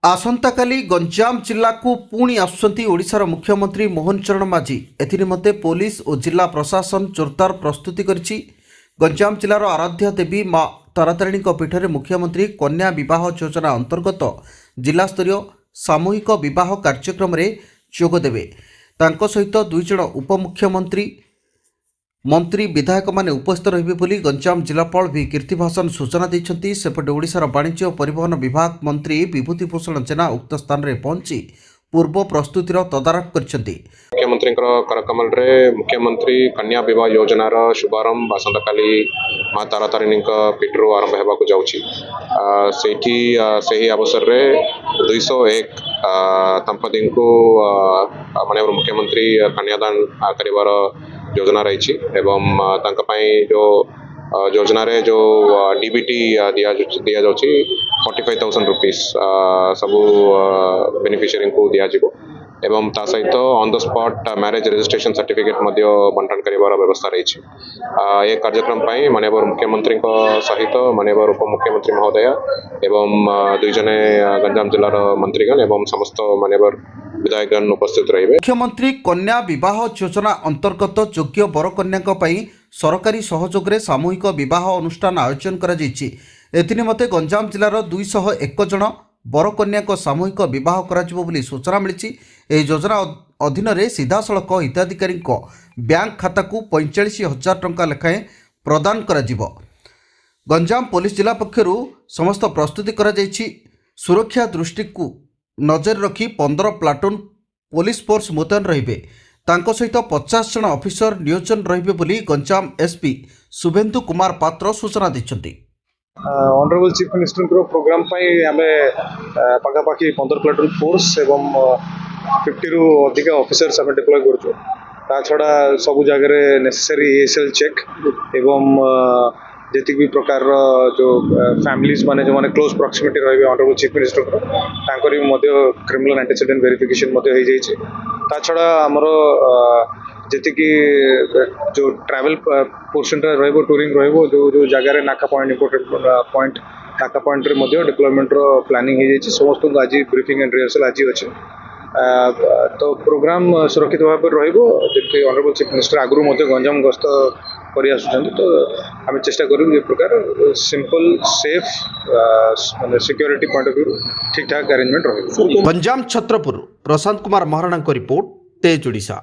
आसंताकाली गंजाम जिला को पुणी आसुचंती ओडिशार मुख्यमंत्री मोहन चरण माझी एथिनिमते पुलिस और जिला प्रशासन जोरदार प्रस्तुति करिछि। गंजाम जिलार आराध्य देवी माँ तारातारिणी पीठरे मुख्यमंत्री कन्या विवाह योजना अंतर्गत जिलास्तरीय सामूहिक विवाह कार्यक्रम में जोगदेवे। तांको सहित दुई जण उपमुख्यमंत्री मंत्री विधायक माने उपस्थित रहिबे बोली गंजाम जिलापाल भी कीर्तिभाषण सूचना दैछंती। सेपटे ओडिशार वाणिज्य और परिवहन विभाग मंत्री विभूतिभूषण जेना उक्त स्थान में पहुंची पूर्व प्रस्तुतिर तदारख करछंती। मुख्यमंत्री करकमल रे मुख्यमंत्री कन्या विवाह योजनार शुभारंभ आसंताकाली माँ तारातारिणी पीठरू आरंभ होगा जाऊँगी। से अवसर रे 201 दंपति को माननीय मुख्यमंत्री कन्यादान कर योजना रही एवं जो योजना रे जो डीबीटी दिया जाउछि 45,000 रुपीस सबू बेनिफिशियरी को दिया जिवो एवं ता सहित on the spot marriage registration certificate बंटन कर व्यवस्था रही। ये कार्यक्रम माननीय मुख्यमंत्री सहित माननीय उपमुख्यमंत्री महोदय एवं दुई जने गंजाम जिलार मंत्रीगण एवं समस्त माननीय विधायकगण उपस्थित रहे। मुख्यमंत्री कन्या विवाह योजना अंतर्गत योग्य बर कन्या सरकारी सहयोग रे सामूहिक विवाह अनुष्ठान आयोजन करा जायछि। एथिनिमते गंजाम जिलार 201 जन बर कन्या सामूहिक विवाह कराजिबो बोली सूचना मिली। योजना अधीन रे सीधासलख हिताधिकारी बैंक खाता को 45,000 टंका लेखाएं प्रदान कराजिबो। गंजाम पुलिस जिला पक्षरु समस्त प्रस्तुति करा जायछि। सुरक्षा दृष्टि को नजर रखी 15 प्लाटून पुलिस फोर्स मुतयन रहिबे। तांको सहित 50 जन ऑफिसर नियोजन रहिबे बोली गंजाम एसपी शुभेन्दु कुमार पात्र सूचना दैछंती। ऑनरेबल चीफ मिनिस्टर प्रोग्राम आम पाखापाखि 15 प्लाटून फोर्स एवं 50 रु अधिक ऑफिसर्स आम डिप्लॉय करूँ। ता छड़ा सब जगह नेसेसरी एएसएल चेक एवं जी भी प्रकार जो फैमिलीज माने जो माने क्लोज प्रॉक्सिमिटी रही honourable chief minister criminal antecedent verification हो जाइए। ता छड़ा आमर जी जो ट्रैवल पोर्शन रो टूरिंग रो जो जगह नाका पॉइंट इंपोर्टेंट पॉइंट नाका पॉइंट डिप्लॉयमेंट प्लानिंग हो जाइए। समस्त आज ब्रीफिंग एंड रिहर्सल आज अच्छे तो प्रोग्राम सुरक्षित भाव में रही ऑनरेबल चीफ मिनिस्टर आगु गंजाम गस्त कर तो आम चेष्टा करूँ ये प्रकार simple safe security point of view ठीक ठाक अरेंजमेंट रही। गंजाम छत्रपुर प्रशांत कुमार महाराणा रिपोर्ट तेज ओडिशा।